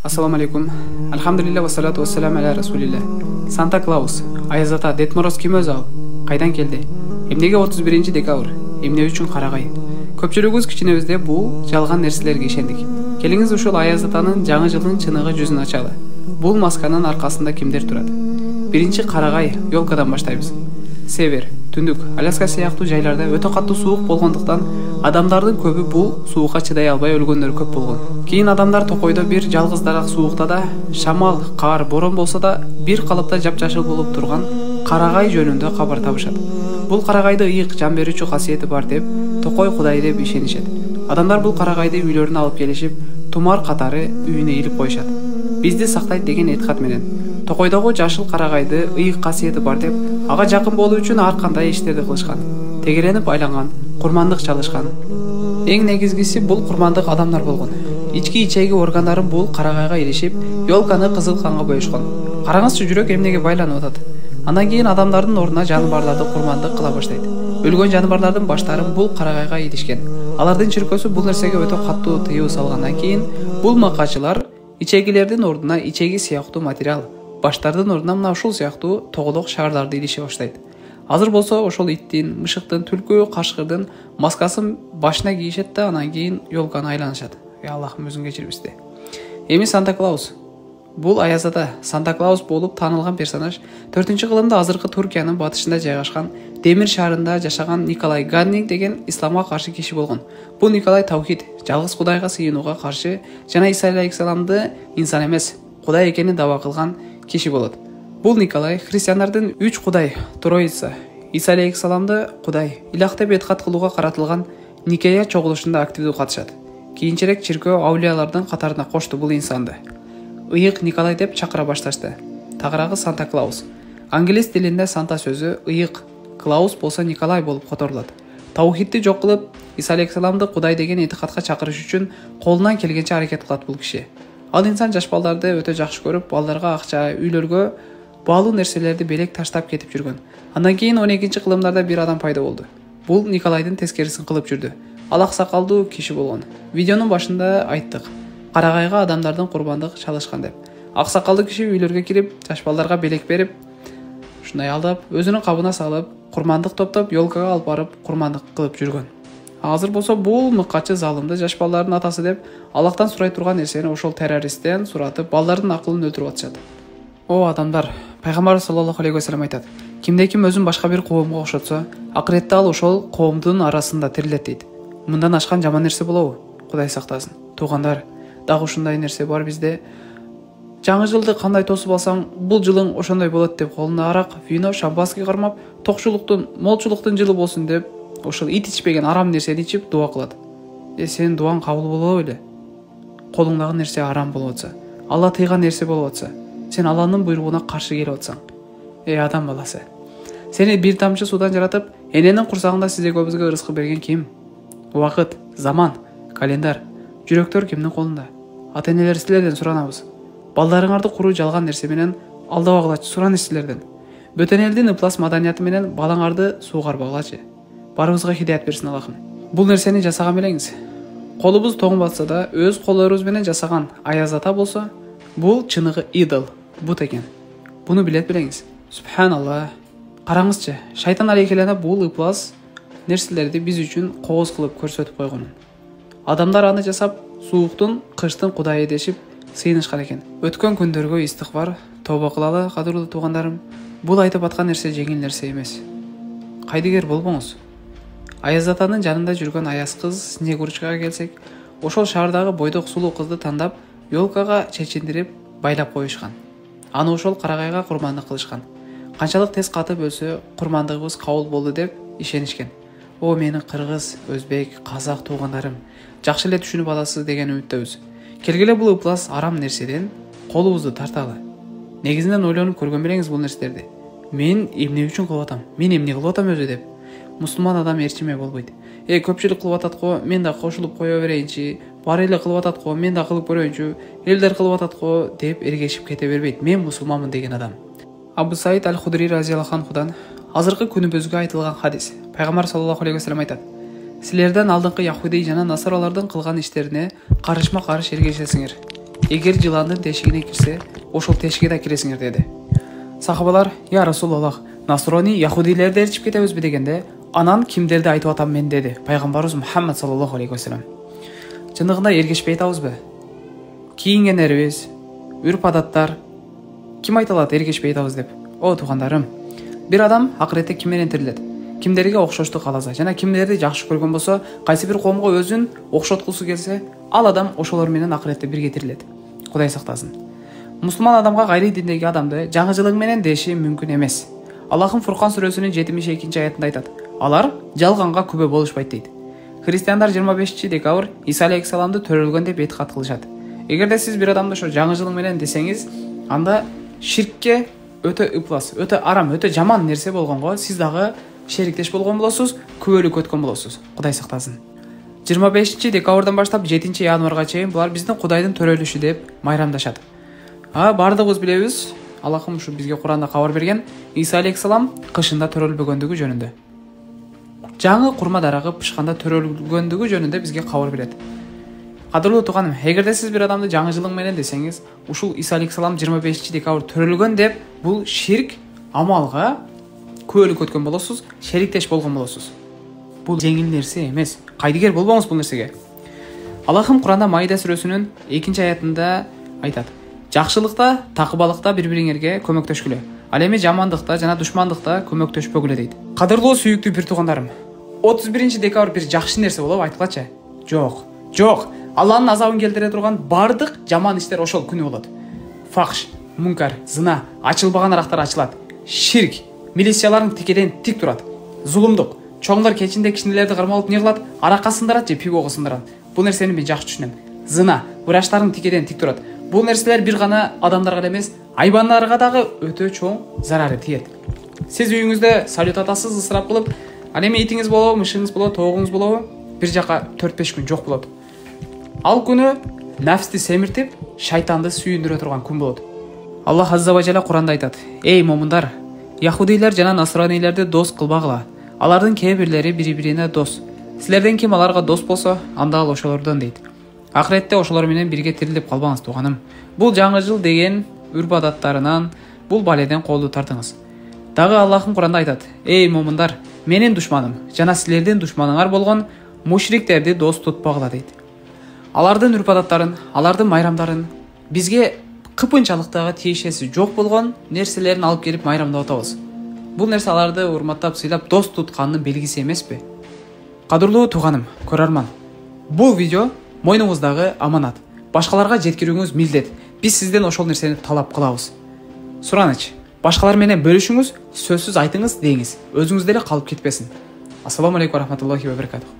Ассаламу алейкум. Алхамдулилля вассалату вассалам аля расулилля. Санта Клаус, Аяз ата, Дед Мороз ким өзү ал? Кайдан келди? Эмнеге 31 декабрь? Эмне үчүн карагай? Көпчүлүгүбүз кичинебизде бул жалган нерселерге ишендик. Келиңиз ушул Аяз атанын жаңы жылдын чыныгы жүзүн ачалы. Бул масканын аркасында кимдер турат? Биринчи карагай ёлкадан баштайбыз. Север, түндүк, Аляска сыяктуу жайларда өтө катуу суук болгондуктан адамдардын көбү бул суукка чыдай албай өлгөндөр көп болгон. Кийин адамдар токойдо бир жалгыз дарак суукта да, шамал, кар, борон болсо да бир калыпта жапжашыл болуп турган карагай жөнүндө кабар табышат. Бул карагайды ыйык, жан берүүчү касиети бар деп, токой кудай деп ишенишет. Адамдар бул карагайды үйлөрүнө алып келишип, тумар катары үйүнө илип коюшат. Бизди сактайт деген этикат менен токойдогу жашыл карагайды ыйык касиети бар деп, ага жакын болуу үчүн ар кандай иштерди кылышкан. Тегеренип айланган, курмандык чалышкан. Эң негизгиси бул курмандык адамдар болгон. Ички ичеги органдарын бул карагайга илишип, ёлканы кызыл канга боюшкан. Караңызчы, жүрөк эмнеге байланып атат. Андан кийин адамдардын ордуна жаныбарларды курмандык кыла баштайт. Өлгөн жаныбарлардын баштарын бул карагайга илишкен. Алардын чиркөөсү бул нерсеге өтө каттуу тыюу салгандан кийин бул макачылар ичегилердин ордуна ичеги сыяктуу материал, баштардын ордуна мына ушул сыяктуу тоголок шаарларды илише баштайт. Азыр болсо ошол иттин, мышыктын, түлкү, кашкырдын маскасын башына кийишет да анан кийин ёлканы айланышат. Аллахым өзүн кечирбизди. Эми Санта Клаус. Бул Аяз ата Санта Клаус болуп таанылган персонаж 4-кылымда азыркы Туркиянын батышында жайгашкан Демир шаарында жашаган Николай Ганник деген исламга каршы киши болгон. Бул Николай таухид, жалгыз Кудайга сыйынууга каршы жана Иса алейхисаламды инсан эмес, Кудай экенин даба кылган киши болот. Бул Николай христиандардын 3 Кудай, Троица, Иса алейхисаламды Кудай, илах деп этикат кылууга каратылган Никея чогулушунда активдүү катышат. Кийинчерээк чиркөө аулиялардын катарына кошту бул инсанды. Ыйык Николай деп чакыра башташты. Тагыраагы Санта Клаус. Англис тилинде Санта сөзү ыйык, Клаус болсо Николай болуп которулат. Таухидти жок кылып, Иса алейхисаламды Кудай деген этикатка чакырыш үчүн колунан келгенче аракет кылат бул киши. Ал инсан жаш балдарды өтө жакшы көрүп, балдарга акча, үйлөргө баалуу нерселерди белек таштап кетип жүргөн. Андан кийин 12-кылымдарда бир адам пайда болду. Бул Николайдын тескерисин кылып жүрдү. Ал аксакалдуу киши болгон. Видеонун башында айттык. Карагайга адамдардын курбандык чалышкан деп. Аксакалдуу киши үйлөргө кирип, жаш балдарга белек берип, ушундай алдап, өзүнүн кабына салып, курмандык топтоп, ёлкага алып барып, курмандык кылып жүргөн. Азыр болсо бул мыккачы залымды жаш балдардын атасы деп, Аллахтан сурай турган нерсени ошол террористтен суратып, балдардын акылын өлтүрүп атышат. О адамдар, пайгамбар саллаллаху алейхи вассалам айтат: кимде-ким өзүн башка бир коомго окшотсо, акыретте ал ошол коомдун арасында тирилет дейт. Мындан ашкан жаман нерсе болобу? Кудай сактасын. Туугандар, дагы ушундай нерсе бар бизде. Жаңы жылды кандай тосуп алсаң, бул жылың ошондой болот деп колуна арак, вино, шампанский кармап, токчулуктун, молчулуктун жылы болсун деп, ошол ит ичпеген арам нерсени ичип дуа кылат. Сенин дуаң кабыл болобу беле? Колуңдагы нерсе арам болуп атса, Алла тыйган нерсе болуп атса, сен Алланын буйругуна каршы келип атсаң, адам баласы. Сени бир тамчы суудан жаратып, эненин курсагында сиздей-көбүзгө ырыскы берген ким? Убакыт, заман, календар, жүрөктөр кимдин колунда? Ата-энелер силерден суранабыз. Балдарыңарды куруу жалган нерсе менен алдабагылачы, суран силерден. Бөтөн элдин ыплас маданияты менен балаңарды суугарбагылачы. Барыбызга хидаят берсин Аллахым. Бул нерсени жасаган белеңиз. Колубуз тоң батса да, өз колорубуз менен жасаган Аяз ата болсо, бул чыныгы идол, бут экен. Буну билет белеңиз. Субханалла. Караңызчы, шайтан алейхилана бул ыплас нерселерди биз үчүн кооз кылып көрсөтүп койгонун. Адамдар аны жасап, сууктун, кыштын кудайы дешип сыйынышкан экен. Өткөн күндөргө истигфар, тооба кылалы, кадырлуу туугандарым. Бул айтып аткан нерсе жеңил нерсе эмес. Кайдыгер болбоңуз. Аяз атанын жанында жүргөн аяз кыз Снегурочкага келсек, ошол шаардагы бойдок сулуу кызды тандап, ёлкага чечиндирип, байлап коюшкан. Аны ошол карагайга курмандык кылышкан. Канчалык тез катып өлсө, курмандыгыбыз кабыл болду деп ишенишкен. О менин кыргыз, өзбек, казак туугандарым, жакшы эле түшүнүп аласыз деген үмүттөбүз. Келгиле бул ыплас арам нерседен колубузду тарталы. Негизинен ойлонуп көргөн белеңиз бул нерселерди. Мен эмне үчүн кылып атам? Мен эмне кылып атам өзү деп. Мусулман адам эрчиме болбойт. Көпчүлүк кылып атат го, мен да кошулуп кое берейинчи, бар эле кылып атат го, мен да кылып көрөйүнчү, элдер кылып атат го деп эргешип кете бербейт. Мен мусулманмын деген адам. Абу Саид аль-Худри разияллаху анхудан азыркы күнүбүзгө айтылган хадис. Пайгамбар саллаллаху алейхи вассалам айтат: силерден алдыңкы яхуди жана насаралардын кылган иштерине карышма карыш эргешесиңер. эгер жыландын тешигине кирсе, ошол тешикке да киресиңер деди. Сахабалар: "Я Расулаллах, насрони яхудилерди ээрчип кетебизби?" дегенде, "Анан кимдерди айтып атам мен?" деди пайгамбарыбыз Мухаммад саллаллаху алейхи вассалам. Чындыгында эргешпей атабызбы? Кийингенерибиз, үрп адаттар ким айта алат эргешпей атабыз деп? О туугандарым, бир адам акыретте ким менен тирилет? Кимдерге окшоштук кааласа жана кимдерди жакшы көргөн болсо, кайсы бир коомго өзүн окшоткусу келсе, ал адам ошолор менен акыретте бирге тирилет. Кудай сактасын. Мусулман адамга гайри диндеги адамды жаңы менен деши мүмкүн эмес. Аллахын Фуркан сүрөсүнүн 72-аятында айтат: "Алар жалганга күбө болушпайт" дейт. Христиандар 25-декабрь Иса алейхиссаламды төрөлгөн деп этикад кылышат. Эгерде сиз бир адамды ошо жаңы жылың менен десеңиз, анда ширкке өтө ыплас, өтө арам, өтө жаман нерсе болгонго сиз дагы шериктеш болгон болосуз, күбөлүк өткөн болосуз. Кудай сактасын. 25-декабрдан баштап 7-январга чейин булар биздин Кудайдын төрөлүшү деп майрамдашат. Бардыгыбыз билебиз, Аллахым ушу бизге Куранда кабар берген, Иса алейхиссалам кышында төрөлбөгөндүгү жөнүндө. Жаңы курма дарагы пышканда төрөлгөндүгү жөнүндө бизге кабар берет. Кадырлуу тууганым, эгерде сиз бир адамды жаңы жылың менен десеңиз, ушул Иса алейхиссалам 25-декабрь төрөлгөн деп, бул ширк амалга күбөлүк өткөн болосуз, шериктеш болгон болосуз. Бул жеңил нерсе эмес. Кайдыгер болбоңуз бул нерсеге. Аллахым Куранда Маида сүрөсүнүн 2-аятында айтат: "Жакшылыкта, такыбалыкта бири-бириңерге көмөктөшкүлө. Ал эми жамандыкта жана душмандыкта көмөктөшпөгүлө" дейт. Кадырлуу сүйүктүү бир туугандарым, 31-декабрь бир жакшы нерсе болобу айтылачы? Жок. Алланын азабын келтире турган бардык жаман иштер ошол күнү болот. Фахш, мункар, зына, ачылбаган арактар ачылат. Ширк, милицияларын тикеден тик турат. Зулумдук, чоңдор кечинде кичинелерди кармалып не кылат, аракка сындырат же пивого сындырат. Бул нерсени мен жакшы түшүнөм. Зына, врачтарын тикеден тик турат. Бул нерселер бир гана адамдарга эмес, айбандарга дагы өтө чоң зарары тиет. Сиз үйүңүздө салют атасыз ысырап кылып, ал эми итиңиз болобу, мышыңыз болобу, тоогуңуз болобу, бир жака 4-5 күн жок болот. Ал күнү нафсти семиртип, шайтанды сүйүндүрө турган күн болот. Аллах азза ва жalla Куранда айтат: "Эй момундар, яхудилер жана насранилерди дос кылбагыла. Алардын кээ бирлери бири-бирине дос. Силерден ким аларга дос болсо, анда ал ошолордон" дейт. Акыретте ошолор менен бирге тирилип калбаңыз тууганым. Бул жаңы жыл деген үрп адаттарынан, бул баледен колду тартыңыз. Дагы Аллахым Куранда айтат: "Эй момундар, менин душманым жана силердин душманыңар болгон мушриктерди дос тутпагыла" дейт. Алардын үрп адаттарын, алардын майрамдарын бизге кыпынчалыктагы тиешеси жок болгон нерселерин алып келип майрамдап атабыз. Бул нерсе аларды урматтап, сыйлап, дос туткандын белгиси эмеспи? Кадырлуу тууганым, көрөрман, бул видео мойнуңуздагы аманат. Башкаларга жеткирүүңүз милдет. Биз сизден ошол нерсени талап кылабыз. Сураныч, башкалар менен бөлүшүңүз, сөзсүз айтыңыз, деңиз. Өзүңүз деле калып кетпесин. Ассаламу алейкум ва рахматуллахи ва баракатух.